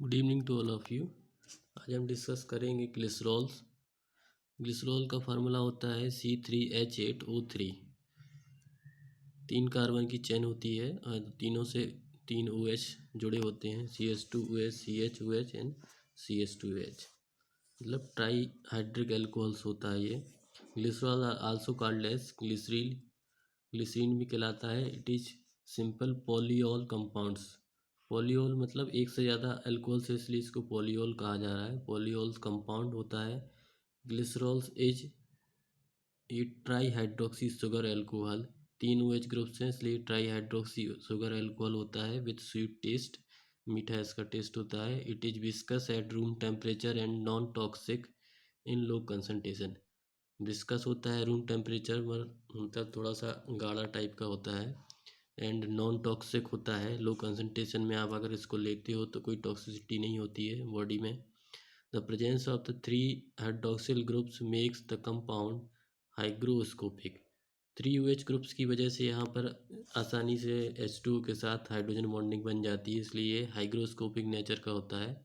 Good evening to all of you. आज हम discuss करेंगे ग्लिसरॉल्स। ग्लिसरॉल का फार्मूला होता है C3H8O3। 3 कार्बन की चेन होती है और तीनों से 3 OH जुड़े होते हैं, CH2OH, CHOH एंड CH2OH, मतलब ट्राई हाइड्रिक एल्कोहल्स होता है ये। Glycerol also called as glycerine, glycerine भी कहलाता है। It is simple polyol compounds. Polyol मतलब एक से ज़्यादा अल्कोहल से, इसलिए इसको पॉलीऑल कहा जा रहा है। पॉलीऑल कंपाउंड होता है। ग्लिसरॉल्स इज ये try hydroxy sugar alcohol. 3 OH groups हैं, इसलिए ट्राई हाइड्रोक्सी शुगर एल्कोहल होता है विथ स्वीट टेस्ट। मीठा इसका टेस्ट होता है। It is viscous at room temperature and non toxic in low concentration. Viscous होता है रूम टेम्परेचर पर, मतलब थोड़ा सा गाढ़ा टाइप का होता है। एंड नॉन टॉक्सिक होता है, लो कंसनट्रेशन में आप अगर इसको लेते हो तो कोई टॉक्सिसिटी नहीं होती है बॉडी में। The presence of the 3 hydroxyl groups makes the compound hygroscopic. 3 OH groups की वजह से यहाँ पर आसानी से H2O के साथ हाइड्रोजन बॉन्डिंग बन जाती है, इसलिए ये हाइग्रोस्कोपिक नेचर का होता है।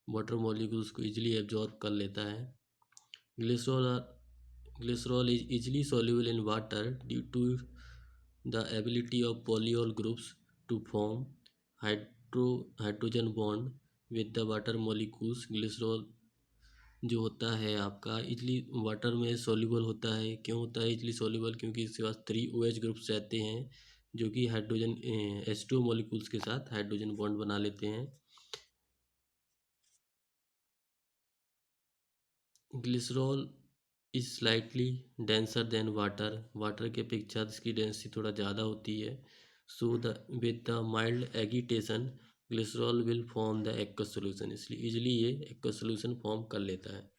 वाटर मॉलिक्यूल्स को इजीली एब्जॉर्ब कर लेता है। Glycerol Glycerol is easily soluble in water due to the ability of polyol groups to form hydrogen bond with the water molecules. Glycerol जो होता है आपका इजली वाटर में सॉल्युबल होता है। क्यों होता है इजली सॉल्युबल? क्योंकि इसके पास 3 OH ग्रुप्स रहते हैं जो कि हाइड्रोजन H2O मॉलिक्यूल्स के साथ हाइड्रोजन बॉन्ड बना लेते हैं। Glycerol is slightly denser than water. Water के अपेक्षा इसकी डेंसिटी थोड़ा ज़्यादा होती है। So the with the mild agitation glycerol will form the aqueous solution, इसलिए इजीली ये एक्वस सोल्यूशन फॉर्म कर लेता है।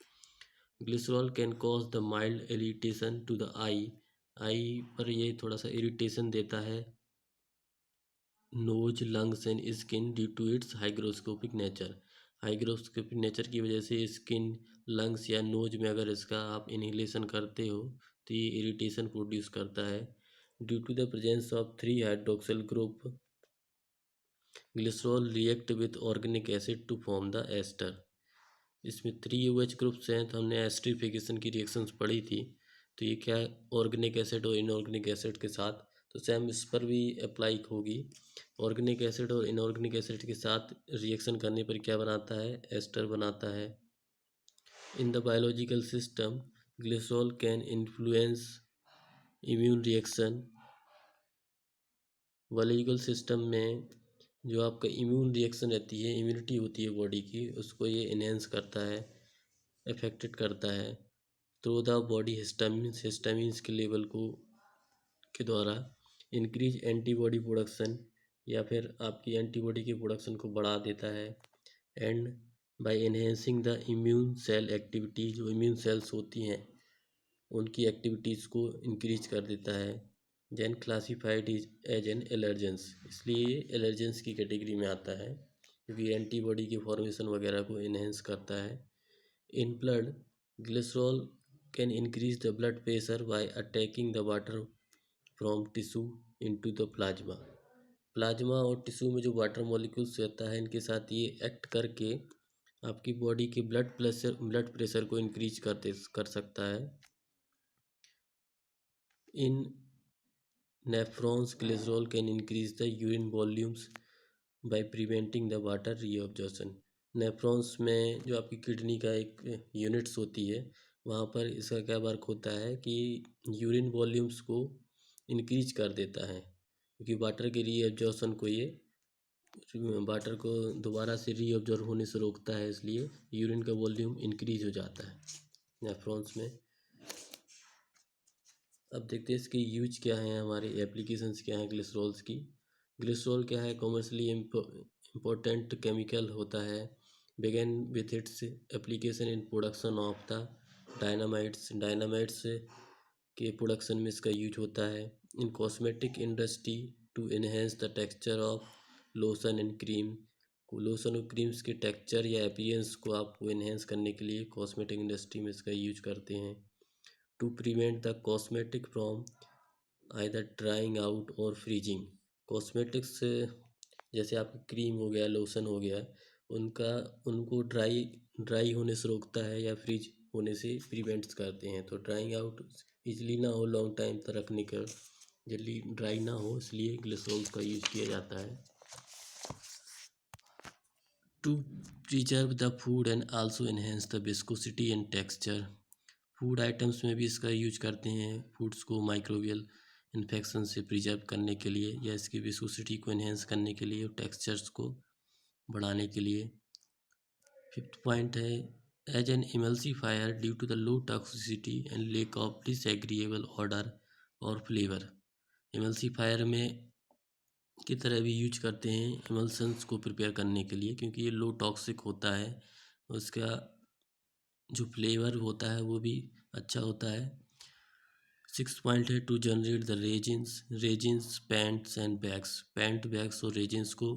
Glycerol can cause the mild irritation to the eye. Eye पर ये थोड़ा सा इरिटेशन देता है। Nose, lungs and skin due to its hygroscopic nature. Hygroscopic nature की वजह से स्किन, लंग्स या नोज में अगर इसका आप इन्हेलेशन करते हो तो ये इरिटेशन प्रोड्यूस करता है। Due to the presence of 3 hydroxyl group glycerol react with organic acid to form the ester. इसमें 3 OH ग्रुप्स हैं, तो हमने एस्टरिफिकेशन की रिएक्शंस पढ़ी थी। तो ये क्या है, ऑर्गेनिक एसिड और इनऑर्गेनिक एसिड के साथ, तो सेम इस पर भी अप्लाई होगी। ऑर्गेनिक एसिड और इनऑर्गेनिक एसिड के साथ रिएक्शन करने पर क्या बनाता है, एस्टर बनाता है। In the biological system glycerol can influence immune reaction. Biological system में जो आपका इम्यून रिएक्शन रहती है, इम्यूनिटी होती है बॉडी की, उसको ये इन्हेंस करता है, अफेक्टेड करता है थ्रू द बॉडी हिस्टामिन्स के लेवल को के द्वारा। इंक्रीज एंटीबॉडी प्रोडक्शन, या फिर आपकी एंटीबॉडी के प्रोडक्शन को बढ़ा देता है। And by enhancing the immune cell activity, जो इम्यून सेल्स होती हैं उनकी एक्टिविटीज़ को इंक्रीज कर देता है। Then classified is as an allergens, इसलिए ये एलर्जेंस की कैटेगरी में आता है क्योंकि एंटीबॉडी की फॉर्मेशन वगैरह को इन्हेंस करता है। In blood glycerol can increase the blood pressure by attacking the water from tissue into the plasma. Plasma और टिश्यू में जो वाटर मॉलिक्यूल्स रहता है, इनके साथ ये एक्ट करके आपकी बॉडी के ब्लड प्रेशर को इंक्रीज कर सकता है। In nephrons glycerol can increase the urine volumes by preventing the water reabsorption. Nephrons में जो आपकी किडनी का एक यूनिट्स होती है, वहाँ पर इसका क्या वर्क होता है कि यूरिन वॉल्यूम्स को इंक्रीज कर देता है, क्योंकि वाटर के रीअब्जॉर्प्शन को ये वाटर को दोबारा से रीअब्जॉर्ब होने से रोकता है, इसलिए यूरिन का वॉल्यूम इंक्रीज हो जाता है नेफ्रॉन्स में। अब देखते हैं इसके यूज क्या हैं, हमारे एप्लीकेशंस क्या हैं ग्लिसरॉल्स की। ग्लिसरॉल क्या है, कॉमर्शली इम्पोर्टेंट केमिकल होता है। Begin with its application in production of the dynamites. Dynamites के प्रोडक्शन में इसका यूज होता है। In cosmetic industry to enhance the texture of lotion and cream. Lotion और क्रीम्स के टेक्सचर या अपीयरेंस को आपको एनहेंस करने के लिए कॉस्मेटिक इंडस्ट्री में इसका यूज करते हैं। To prevent the cosmetic from either drying out or freezing. Cosmetics जैसे आपकी क्रीम हो गया, लोशन हो गया, उनका उनको ड्राई होने से रोकता है या फ्रीज होने से प्रिवेंट्स करते हैं। तो ड्राइंग आउट इजली ना हो, लॉन्ग टाइम तक रखने का, जल्दी ड्राई ना हो, इसलिए ग्लिसरॉल का यूज़ किया जाता है। To preserve the food and also enhance the viscosity and texture. Food items में भी इसका यूज करते हैं, फूड्स को माइक्रोबियल इन्फेक्शन से प्रिजर्व करने के लिए या इसकी विस्कोसिटी को एनहेंस करने के लिए और टेक्सचर्स को बढ़ाने के लिए। फिफ्थ पॉइंट है as an emulsifier due to the low toxicity and lack of disagreeable odour or flavour. Emulsifier में की तरह भी यूज करते हैं इमल्सन्स को प्रिपेयर करने के लिए, क्योंकि ये लो टॉक्सिक होता है, उसका जो फ्लेवर होता है वो भी अच्छा होता है। सिक्स पॉइंट है to generate the resins paints and bags. Paint bags और रेजिन्स को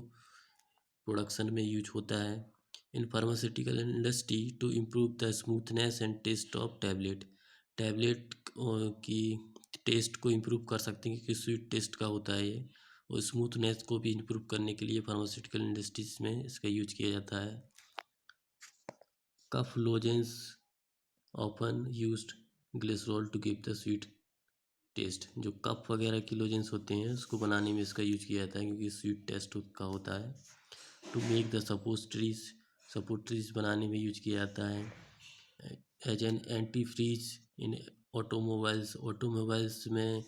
प्रोडक्शन में यूज होता है। In pharmaceutical industry to improve the smoothness and taste of tablet की टेस्ट को इम्प्रूव कर सकते हैं, क्योंकि स्वीट टेस्ट का होता है ये, और स्मूथनेस को भी इम्प्रूव करने के लिए फार्मास्यूटिकल इंडस्ट्रीज में इसका यूज किया जाता है। Cough lozenges often used glycerol to give the sweet taste. जो कफ वगैरह की लोजेंस होते हैं उसको बनाने में इसका यूज किया जाता है, क्योंकि स्वीट टेस्ट का होता है। टू मेक द सपोस्ट्रीज बनाने में यूज किया जाता है। As an antifreeze in automobiles में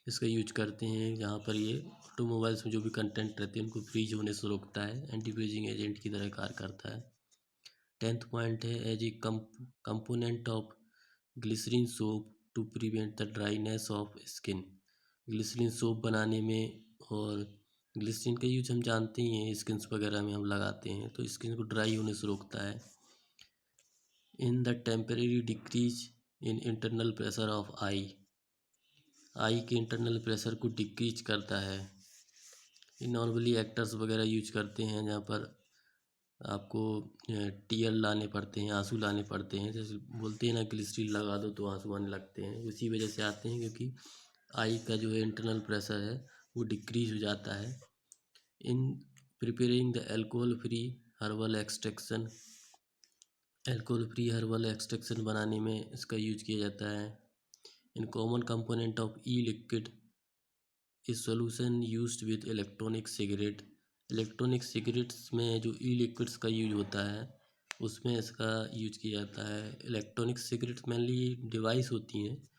इसका यूज करते हैं, जहाँ पर ये ऑटोमोबाइल्स में जो भी कंटेंट रहते हैं उनको फ्रीज होने से रोकता है, एंटी फ्रीजिंग एजेंट की तरह कार्य करता है। 10th पॉइंट है as a component of glycerine soap to prevent the dryness of skin. Glycerine soap बनाने में, और ग्लिसरीन का यूज हम जानते ही हैं, स्किन्स वगैरह में हम लगाते हैं, तो स्किन को ड्राई होने से रोकता है। In the temporary decrease in internal pressure of eye के इंटरनल प्रेशर को डिक्रीज करता है। ये नॉर्मली एक्टर्स वगैरह यूज करते हैं, जहाँ पर आपको टीयर लाने पड़ते हैं, आंसू लाने पड़ते हैं, जैसे बोलते हैं ना ग्लिसरीन लगा दो तो आंसू आने लगते हैं, उसी वजह से आते हैं, क्योंकि आई का जो है इंटरनल प्रेशर है वो डिक्रीज हो जाता है। In preparing the alcohol free herbal extraction बनाने में इसका यूज किया जाता है। In common component of E liquid is solution used with electronic cigarettes में जो ई लिक्विड्स का यूज होता है उसमें इसका यूज किया जाता है। इलेक्ट्रॉनिक सिगरेट्स मेनली डिवाइस होती हैं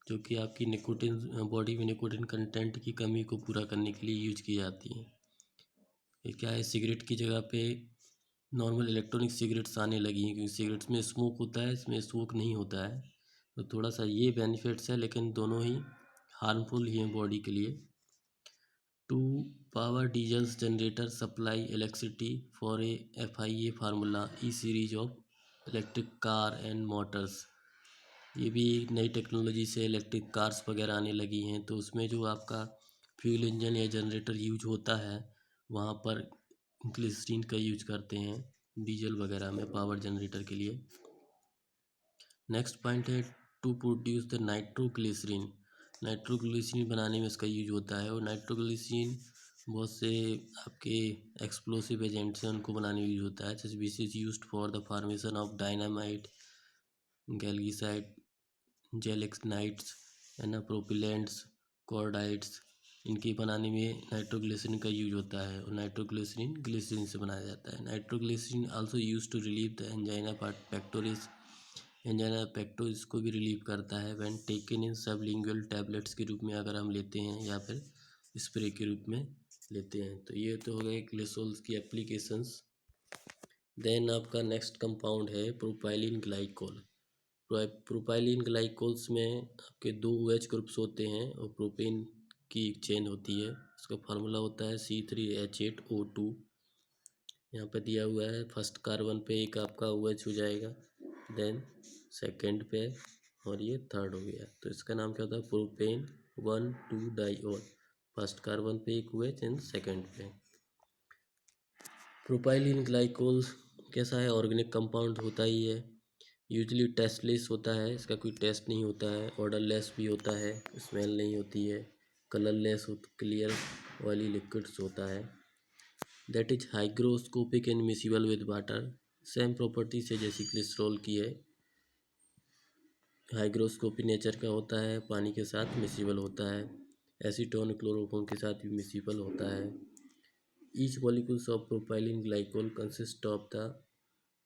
जो कि आपकी निकोटिन बॉडी में निकोटिन कंटेंट की कमी को पूरा करने के लिए यूज की जाती हैं। ये क्या है, सिगरेट की जगह पे नॉर्मल इलेक्ट्रॉनिक सिगरेट्स आने लगी हैं, क्योंकि सिगरेट्स में स्मोक होता है, इसमें स्मोक नहीं होता है, तो थोड़ा सा ये बेनिफिट्स है, लेकिन दोनों ही हार्मफुल ही हैं बॉडी के लिए। To power diesels generator supply electricity for a FIA formula E series of electric car and motors. ये भी नई टेक्नोलॉजी से इलेक्ट्रिक कार्स वगैरह आने लगी हैं, तो उसमें जो आपका फ्यूल इंजन या जनरेटर यूज होता है वहाँ पर ग्लिसरीन का यूज करते हैं डीजल वगैरह में पावर जनरेटर के लिए। नेक्स्ट पॉइंट है टू प्रोड्यूस द नाइट्रोग्लिसरीन बनाने में इसका यूज होता है, और नाइट्रोग्लिसरीन बहुत से आपके एक्सप्लोसिव एजेंट्स हैं उनको बनाने में यूज होता है, जैसे this is used for the formation of dynamite, गैल्गिसाइड, जेलेक्सनाइट्स है ना, प्रोपिलेंट्स, कॉर्डाइट्स, इनके बनाने में नाइट्रोग्लिसरीन का यूज होता है, और नाइट्रोग्लिसरीन ग्लिसरीन से बनाया जाता है। Nitroglycerine also use to relieve the angina pectoris. Angina pectoris को भी रिलीव करता है when taken in sublingual tablets के रूप में अगर हम लेते हैं, या फिर स्प्रे के रूप में लेते हैं। तो ये तो हो गए ग्लिसरॉल्स की एप्लीकेशंस। देन आपका नेक्स्ट कंपाउंड है प्रोपाइलिन ग्लाइकोल। प्रोपाइलिन ग्लाइकोल्स में आपके 2 OH ग्रुप्स होते हैं और प्रोपेन की एक चेन होती है। इसका फार्मूला होता है C3H8O2। यहाँ पे दिया हुआ है, फर्स्ट कार्बन पे एक आपका OH हो जाएगा, देन सेकंड पे, और ये थर्ड हो गया, तो इसका नाम क्या होता है, प्रोपेन 1,2 डाइऑल। फर्स्ट कार्बन पे एक OH एंड सेकंड पे। प्रोपाइलिन ग्लाइकोल कैसा है, ऑर्गेनिक कंपाउंड होता ही है, यूजली टेस्टलेस होता है, इसका कोई टेस्ट नहीं होता है, ऑर्डरलेस भी होता है, स्मेल नहीं होती है, कलरलेस क्लियर वाली लिक्विड्स होता है। That is hygroscopic and miscible with water. Same property से जैसी ग्लिसरॉल की है। हाइग्रोस्कोपी नेचर का होता है, पानी के साथ मिसिबल होता है। एसीटोन क्लोरोफॉर्म के साथ भी मिसिबल होता है। Each molecules of propylene glycol consist of the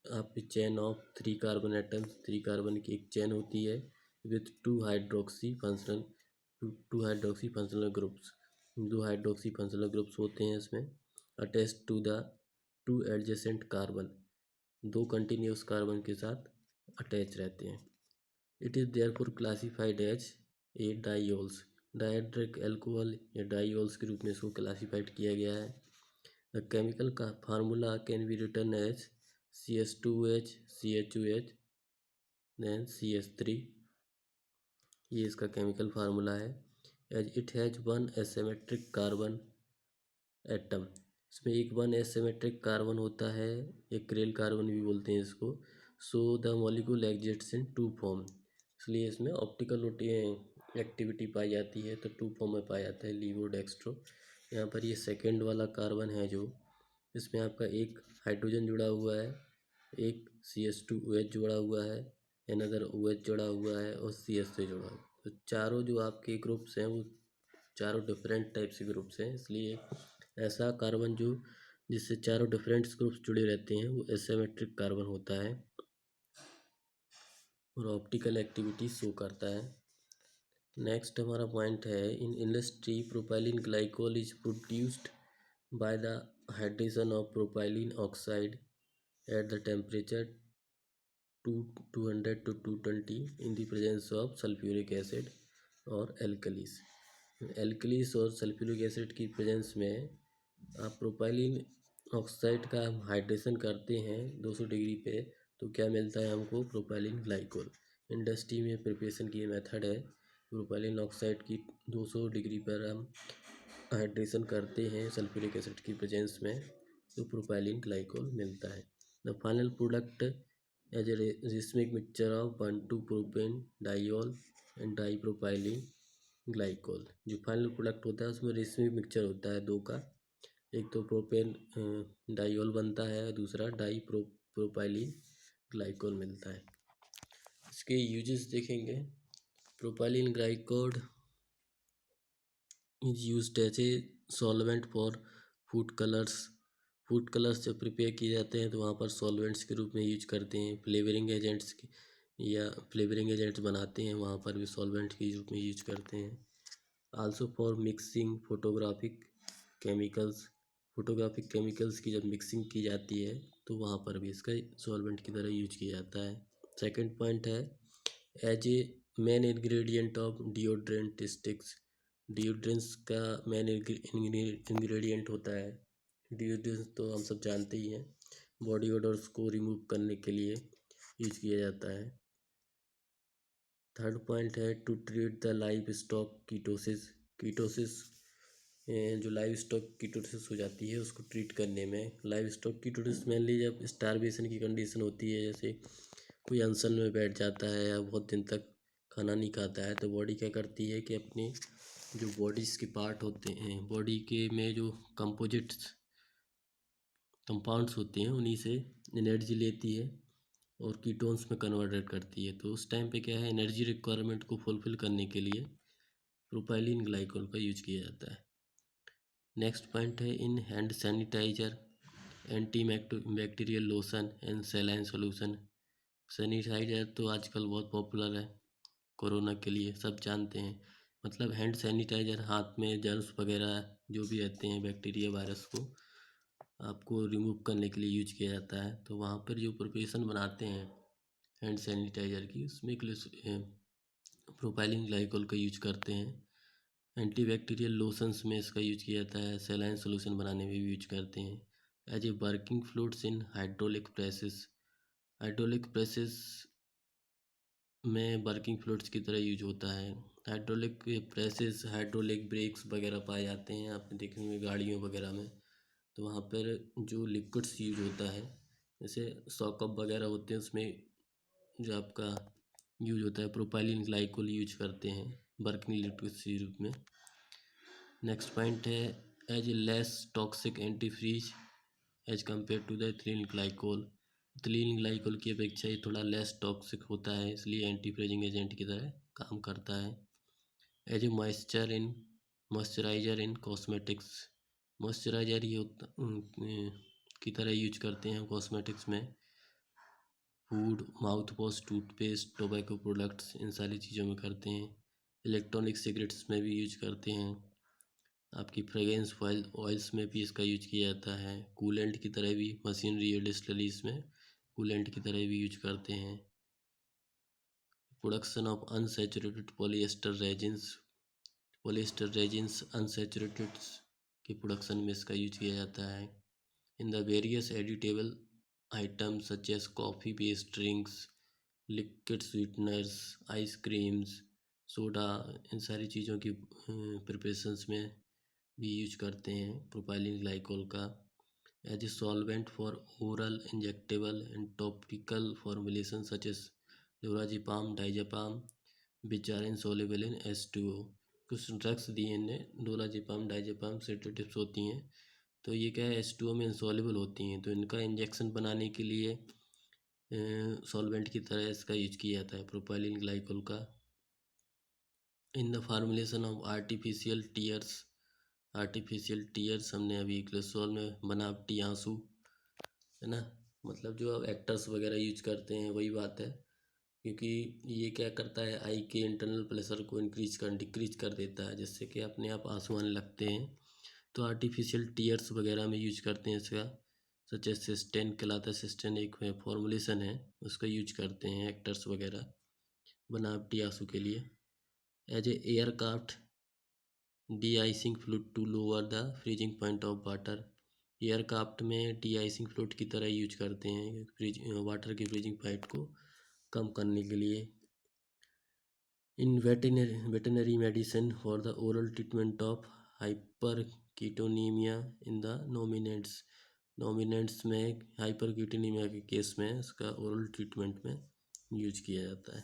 आपकी chain of 3 carbon atoms. 3 carbon की एक चेन होती है with two hydroxy functional groups. 2 hydroxy functional groups होते हैं इसमें। Attach to the 2 adjacent carbon. 2 continuous carbon के साथ अटैच रहते हैं। It is therefore classified as a diols. Dihydric alcohol या डाइओल्स के रूप में इसको क्लासिफाइड किया गया है। द केमिकल का formula can be written as CH2H CHOH then CH3। ये इसका केमिकल फार्मूला है। As it has 1 asymmetric carbon atom. इसमें एक 1 एसिमेट्रिक कार्बन होता है, एक क्रेल कार्बन भी बोलते हैं इसको। So the molecule exists in 2 form. इसलिए इसमें ऑप्टिकल एक्टिविटी पाई जाती है, तो 2 फॉर्म में पाया जाता है, लीवो डेक्स्ट्रो। यहाँ पर ये सेकेंड वाला कार्बन है जो, इसमें आपका एक हाइड्रोजन जुड़ा हुआ है, एक CH2OH जुड़ा हुआ है, अनदर OH जुड़ा हुआ है और CH से जुड़ा हुआ है। तो चारों जो आपके ग्रुप्स हैं वो चारों डिफरेंट टाइप से ग्रुप्स हैं। इसलिए ऐसा कार्बन जो जिससे चारों डिफरेंट ग्रुप्स जुड़े रहते हैं वो एसिमेट्रिक कार्बन होता है और ऑप्टिकल एक्टिविटी शो करता है। नेक्स्ट हमारा पॉइंट है, in industry propylene glycol is produced by the hydration of propylene oxide at the temperature 200 to 220 in the presence of sulfuric acid और एल्कलीस। एल्कलीस और सल्फ्यूरिक एसिड की प्रेजेंस में आप प्रोपाइलिन ऑक्साइड का हाइड्रेशन करते हैं 200 डिग्री पे, तो क्या मिलता है हमको? Propylene glycol. इंडस्ट्री में प्रिपरेशन की मेथड है, प्रोपाइलिन ऑक्साइड की 200 डिग्री पर हम हाइड्रेशन करते हैं सल्फ्यूरिक एसिड की प्रेजेंस में, तो प्रोपाइलिन ग्लाइकोल मिलता है। The final product as a racemic mixture of 1,2-प्रोपेन डाइऑल एंड डाइप्रोपाइलिन ग्लाइकोल। जो फाइनल प्रोडक्ट होता है उसमें रिस्मिक मिक्सचर होता है 2 का। एक तो प्रोपेन डाइऑल बनता है, दूसरा प्रोपाइलिन ग्लाइकोल मिलता है। इसके यूजेस देखेंगे। Propylene glycol is used as a solvent for food colours. Food colours जब प्रिपेयर किए जाते हैं तो वहाँ पर सॉल्वेंट्स के रूप में यूज करते हैं। फ्लेवरिंग एजेंट्स या फ्लेवरिंग एजेंट्स बनाते हैं, वहाँ पर भी सॉल्वेंट के रूप में यूज करते हैं। Also for mixing photographic chemicals की जब मिक्सिंग की जाती है तो वहाँ पर भी इसका सॉल्वेंट की तरह यूज किया जाता है। सेकंड पॉइंट है, as a main ingredient of deodorant sticks. Deodorants का मेन इंग्रेडिएंट होता है। डिओड्रेंट्स तो हम सब जानते ही हैं, बॉडी ओडर्स को रिमूव करने के लिए यूज किया जाता है। थर्ड पॉइंट है, to treat the livestock ketosis. जो लाइव स्टॉक कीटोसिस हो जाती है उसको ट्रीट करने में। लाइव स्टॉक कीटोसिस मेनली जब स्टारवेशन की कंडीशन होती है, जैसे कोई अनशन में बैठ जाता है या बहुत दिन तक खाना नहीं खाता है, तो बॉडी क्या करती है कि अपने जो बॉडीज़ के पार्ट होते हैं, बॉडी के में जो कंपाउंड्स होते हैं उन्हीं से एनर्जी लेती है और कीटोन्स में कन्वर्टेड करती है। तो उस टाइम पे क्या है, एनर्जी रिक्वायरमेंट को फुलफ़िल करने के लिए प्रोपाइलिन ग्लाइकोल का यूज किया जाता है। नेक्स्ट पॉइंट है, in hand sanitizer, antibacterial lotion and saline solution. Sanitizer तो आजकल बहुत पॉपुलर है, कोरोना के लिए सब जानते हैं। मतलब हैंड सैनिटाइजर, हाथ में जर्म्स वगैरह जो भी रहते हैं, बैक्टीरिया वायरस को आपको रिमूव करने के लिए यूज किया जाता है। तो वहाँ पर जो प्रिपरेशन बनाते हैं हैंड सैनिटाइजर की, उसमें प्रोपाइलिन ग्लाइकोल का यूज करते हैं। एंटीबैक्टीरियल लोशंस में इसका यूज किया जाता है, सैलाइन सोल्यूशन बनाने में भी यूज करते हैं। As a working fluids in hydraulic presses. Hydraulic presses में वर्किंग फ्लूइड्स की तरह यूज होता है। हाइड्रोलिक प्रेसेस, हाइड्रोलिक ब्रेक्स वगैरह पाए जाते हैं आपने देखेंगे गाड़ियों वगैरह में, तो वहाँ पर जो लिक्विड्स यूज होता है, जैसे सॉकअप वगैरह होते हैं, उसमें जो आपका यूज होता है प्रोपाइलिन ग्लाइकोल यूज करते हैं वर्किंग लिक्विड्स के रूप में। नेक्स्ट पॉइंट है, as a less toxic antifreeze as compare to the ethylene glycol. Ethylene glycol की अपेक्षा ये थोड़ा लेस टॉक्सिक होता है, इसलिए एंटी फ्रीजिंग एजेंट की तरह काम करता है। As a moisturiser in cosmetics. Moisturiser ये की तरह यूज करते हैं कॉस्मेटिक्स में। Food, mouth wash, toothpaste, tobacco products, इन सारी चीज़ों में करते हैं। इलेक्ट्रॉनिक सिगरेट्स में भी यूज करते हैं। आपकी फ्रेगरेंस ऑयल्स में भी इसका यूज किया जाता है। कूलेंट की तरह भी मशीनरी और डिस्टिलरीज में कूलेंट की तरह भी यूज करते हैं। Production of unsaturated polyester resins unsaturated के प्रोडक्शन में इसका यूज किया जाता है। In the various edible items such as coffee based drinks, liquid sweeteners, ice creams, soda, इन सारी चीज़ों की प्रिपरेशंस में भी यूज करते हैं प्रोपाइलिन ग्लाइकोल का। As a solvent for oral injectable and topical formulation such as lorazepam, diazepam, which are insoluble in H2O। कुछ ड्रग्स दिए इन्हें, डोराजिपाम, डाइजापाम सेडेटिव्स होती हैं, तो ये क्या है H2O में इंसॉल्युबल होती हैं, तो इनका इंजेक्शन बनाने के लिए सॉल्वेंट की तरह इसका यूज किया जाता है प्रोपाइलिन ग्लाइकोल का। In the formulation of artificial tears, हमने अभी ग्लिसरॉल में बनावटी आंसू, है ना, मतलब जो अब एक्टर्स वगैरह यूज करते हैं वही बात है, क्योंकि ये क्या करता है आई के इंटरनल प्रेशर को डिक्रीज कर देता है, जिससे कि अपने आप आंसू आने लगते हैं। तो आर्टिफिशियल टीयर्स वगैरह में यूज करते हैं इसका, सच एज सिस्टेन कहलाता है, सिस्टेन एक फॉर्मुलेशन है, उसका यूज करते हैं एक्टर्स वगैरह बनावटी आंसू के लिए। As a aircraft deicing fluid to lower the freezing point of water. Aircraft में डी आइसिंग फ्लूइड की तरह यूज करते हैं वाटर की फ्रीजिंग पॉइंट को कम करने के लिए। In veterinary medicine for the oral treatment of hyperketonemia in the ruminants में हाइपरकीटोनीमिया के केस में इसका ओरल ट्रीटमेंट में यूज किया जाता है।